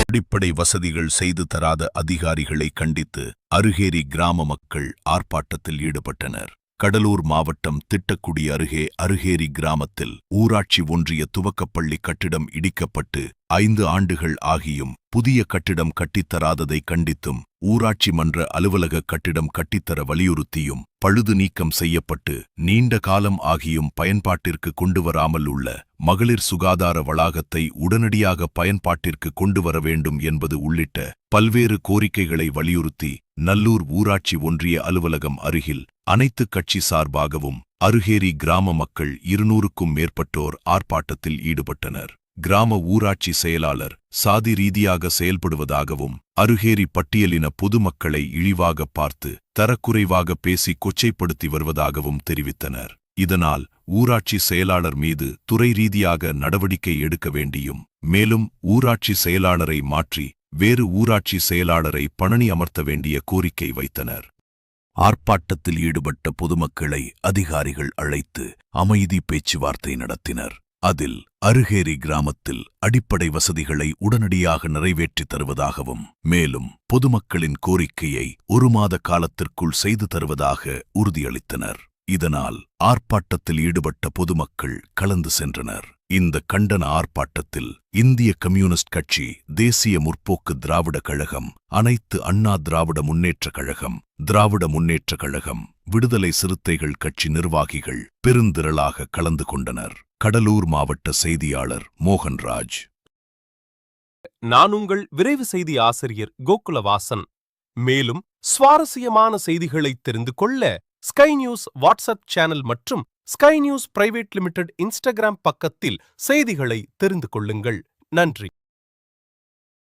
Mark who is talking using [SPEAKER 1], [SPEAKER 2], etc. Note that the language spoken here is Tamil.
[SPEAKER 1] அடிப்படை வசதிகள் செய்து தராத அதிகாரிகளை கண்டித்து அருகேரி கிராம மக்கள் ஆர்ப்பாட்டத்தில் ஈடுபட்டனர். கடலூர் மாவட்டம் திட்டக்குடி அருகே அருகேரி கிராமத்தில் ஊராட்சி ஒன்றிய துவக்கப்பள்ளி கட்டிடம் இடிக்கப்பட்டு 5 ஆண்டுகள் ஆகியும் புதிய கட்டிடம் கட்டித்தராததை கண்டித்தும் ஊராட்சி மன்ற அலுவலக கட்டிடம் கட்டித்தர வலியுறுத்தியும் பழுது நீக்கம் செய்யப்பட்டு நீண்ட காலம் ஆகியும் பயன்பாட்டிற்கு கொண்டுவராமல் உள்ள மகளிர் சுகாதார வளாகத்தை உடனடியாக பயன்பாட்டிற்கு கொண்டுவர வேண்டும் என்பது உள்ளிட்ட பல்வேறு கோரிக்கைகளை வலியுறுத்தி நல்லூர் ஊராட்சி ஒன்றிய அலுவலகம் அருகில் அனைத்து கட்சி சார்பாகவும் அருகேரி கிராம மக்கள் 200க்கும் மேற்பட்டோர் ஆர்ப்பாட்டத்தில் ஈடுபட்டனர். கிராம ஊராட்சி செயலாளர் சாதி ரீதியாக செயல்படுவதாகவும் அருகேரி பட்டியலின பொதுமக்களை இழிவாக பார்த்து தரக்குறைவாக பேசி கொச்சைப்படுத்தி வருவதாகவும் தெரிவித்தனர். இதனால் ஊராட்சி செயலாளர் மீது துறை ரீதியாக நடவடிக்கை எடுக்க வேண்டியும் மேலும் ஊராட்சி செயலாளரை மாற்றி வேறு ஊராட்சி செயலாளரை பணி அமர்த்த வேண்டிய கோரிக்கை வைத்தனர். ஆர்ப்பாட்டத்தில் ஈடுபட்ட பொதுமக்களை அதிகாரிகள் அழைத்து அமைதி பேச்சுவார்த்தை நடத்தினர். அதில் அருகேரி கிராமத்தில் அடிப்படை வசதிகளை உடனடியாக நிறைவேற்றித் தருவதாகவும் மேலும் பொதுமக்களின் கோரிக்கையை 1 மாத காலத்திற்குள் செய்து தருவதாக உறுதியளித்தனர். இதனால் ஆர்ப்பாட்டத்தில் ஈடுபட்ட பொதுமக்கள் கலந்து சென்றனர். இந்த கண்டன ஆர்ப்பாட்டத்தில் இந்திய கம்யூனிஸ்ட் கட்சி, தேசிய முற்போக்கு திராவிட கழகம், அனைத்து அண்ணா திராவிட முன்னேற்றக் கழகம், திராவிட முன்னேற்றக் கழகம், விடுதலை சிறுத்தைகள் கட்சி நிர்வாகிகள் பெருந்திரளாக கலந்து கொண்டனர். கடலூர் மாவட்ட செய்தியாளர் மோகன்ராஜ்.
[SPEAKER 2] நான் உங்கள் விரைவு செய்தி ஆசிரியர் கோகுலவாசன். மேலும் சுவாரஸ்யமான செய்திகளை தெரிந்து கொள்ள ஸ்கை நியூஸ் வாட்ஸ்அப் சேனல் மற்றும் sky news private limited Instagram பக்கத்தில் செய்திகளை தெரிந்து கொள்ளுங்கள். நன்றி.